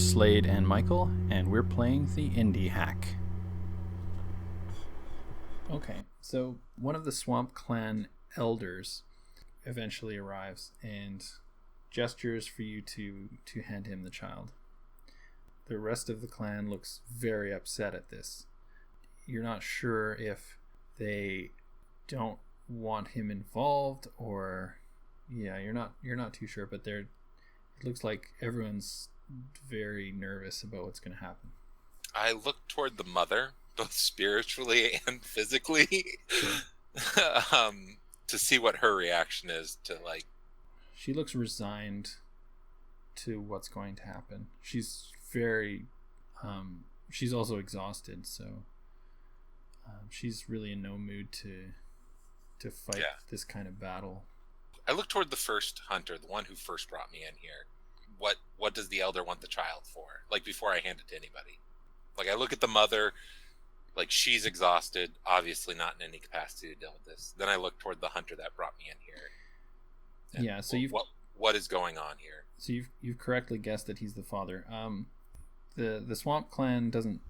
Slade and Michael, and we're playing the Indie Hack. Okay, so one of the Swamp Clan elders eventually arrives and gestures for you to hand him the child. The rest of the clan looks very upset at this. You're not sure if they don't want him involved or you're not too sure, but it looks like everyone's very nervous about what's going to happen. I look toward the mother, both spiritually and physically, to see what her reaction is to, like... She looks resigned to what's going to happen. She's very... she's also exhausted, so she's really in no mood to fight this kind of battle. I look toward the first hunter, the one who first brought me in here. What does the elder want the child for? Like, before I hand it to anybody. Like, I look at the mother, like, she's exhausted, obviously not in any capacity to deal with this. Then I look toward the hunter that brought me in here. And so what is going on here? So you've correctly guessed that he's the father. The Swamp Clan doesn't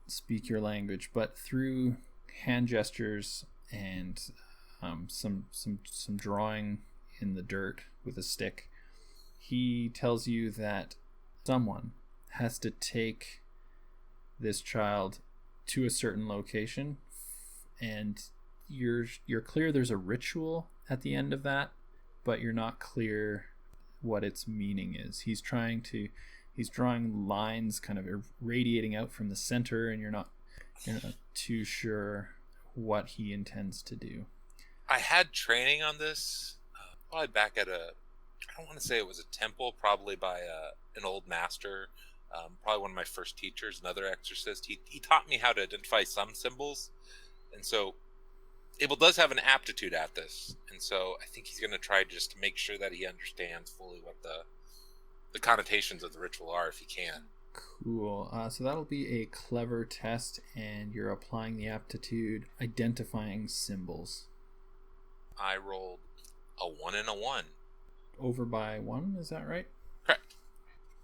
speak your language, but through hand gestures and some drawing in the dirt with a stick, he tells you that someone has to take this child to a certain location, and you're clear there's a ritual at the end of that, but you're not clear what its meaning is. He's drawing lines kind of radiating out from the center, and you're not too sure what he intends to do. I had training on this probably back at I don't want to say it was a temple, probably by an old master, probably one of my first teachers, another exorcist. He taught me how to identify some symbols, and so Abel does have an aptitude at this, and so I think he's going to try just to make sure that he understands fully what the connotations of the ritual are, if he can. Cool. So that'll be a clever test, and you're applying the aptitude identifying symbols. I rolled a 1 and a 1. Over by 1, is that right? Correct.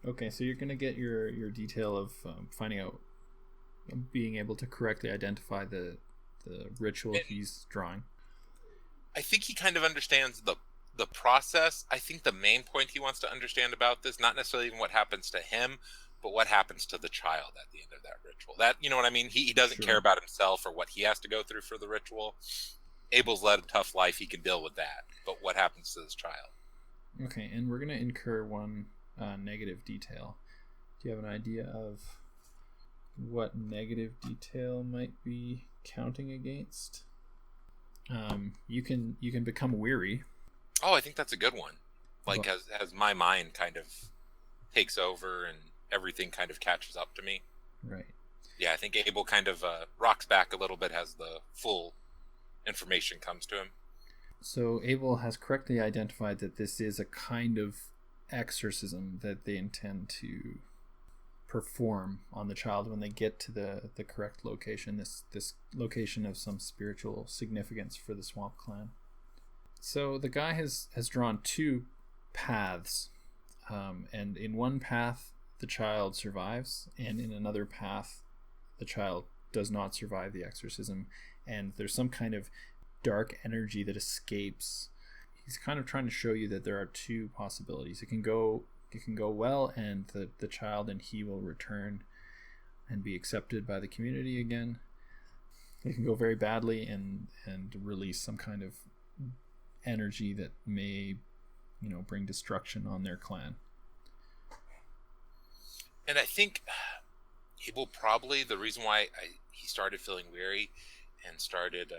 Okay, so you're going to get your detail of finding out, being able to correctly identify the ritual he's drawing. I think he kind of understands the process. I think the main point he wants to understand about this, not necessarily even what happens to him, but what happens to the child at the end of that ritual. That, you know what I mean? He doesn't care about himself or what he has to go through for the ritual. Abel's led a tough life. He can deal with that. But what happens to this child? Okay, and we're going to incur one negative detail. Do you have an idea of what negative detail might be counting against? You can become weary. Oh, I think that's a good one. Like, as my mind kind of takes over and everything kind of catches up to me. Right. Yeah, I think Abel kind of rocks back a little bit as the full information comes to him. So Abel has correctly identified that this is a kind of exorcism that they intend to perform on the child when they get to the correct location, this location of some spiritual significance for the Swamp Clan. So the guy has drawn 2 paths, and in one path the child survives, and in another path the child does not survive the exorcism, and there's some kind of dark energy that escapes. He's kind of trying to show you that there are 2 possibilities. It can go well, and the child and he will return and be accepted by the community again. It can go very badly and release some kind of energy that may, bring destruction on their clan. And I think Abel probably, the reason why he started feeling weary and started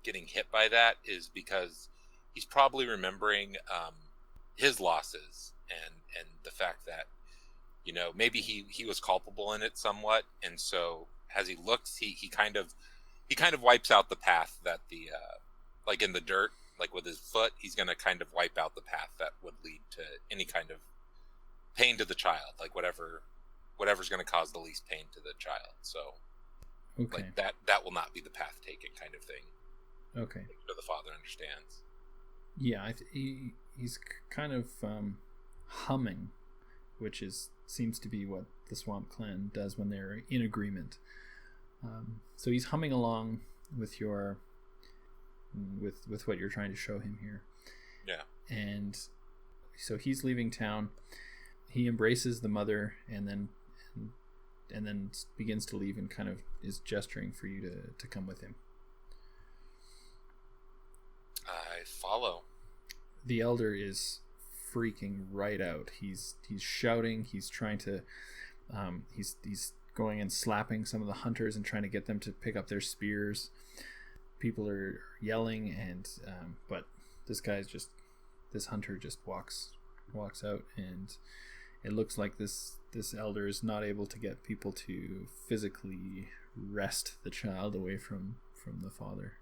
getting hit by that is because he's probably remembering his losses and the fact that, maybe he was culpable in it somewhat, and so as he looks, he kind of wipes out the path that the like in the dirt, like with his foot, he's going to kind of wipe out the path that would lead to any kind of pain to the child, like whatever's going to cause the least pain to the child. So okay. Like that will not be the path taken, kind of thing. Okay. So the father understands. Yeah, he's kind of humming, which is seems to be what the Swamp Clan does when they're in agreement. So he's humming along with your with what you're trying to show him here. Yeah. And so he's leaving town. He embraces the mother and then begins to leave and kind of is gesturing for you to come with him. I follow. The elder is freaking right out. He's shouting. He's trying to he's going and slapping some of the hunters and trying to get them to pick up their spears. People are yelling, and but this hunter just walks out, and it looks like this elder is not able to get people to physically wrest the child away from the father.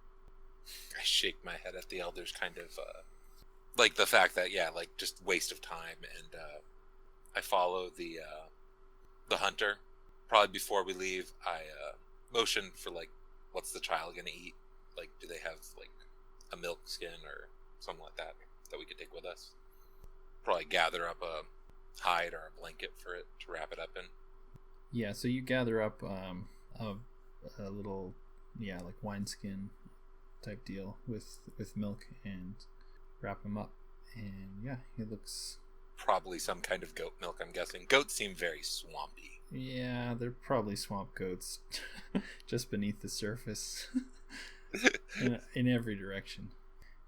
I shake my head at the elders, kind of like the fact that like just waste of time, and I follow the hunter. Probably before we leave, I motion for like, what's the child gonna eat? Like, do they have like a milk skin or something like that we could take with us? Probably gather up a hide or a blanket for it to wrap it up in. Yeah, so you gather up a little like wineskin type deal with milk and wrap him up, and it looks probably some kind of goat milk, I'm guessing. Goats seem very swampy. Yeah, they're probably swamp goats just beneath the surface in every direction.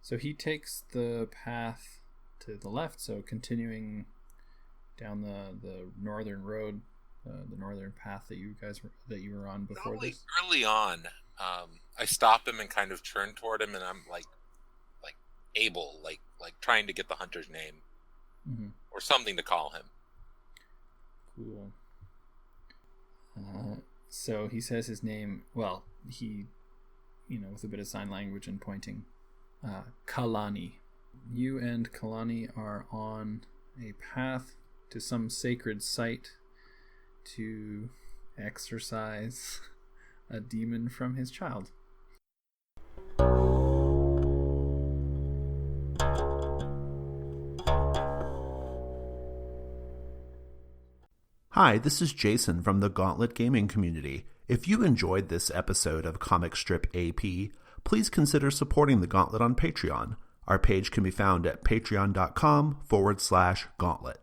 So he takes the path to the left, so continuing down the northern road, the northern path that you were on before. Probably this. Early on, I stop him and kind of turn toward him, and I'm like Abel, like trying to get the hunter's name, or something to call him. Cool. So he says his name. Well, he, with a bit of sign language and pointing. Kalani. You and Kalani are on a path to some sacred site to exorcise a demon from his child. Hi, this is Jason from the Gauntlet Gaming Community. If you enjoyed this episode of Comic Strip AP, please consider supporting the Gauntlet on Patreon. Our page can be found at patreon.com/gauntlet.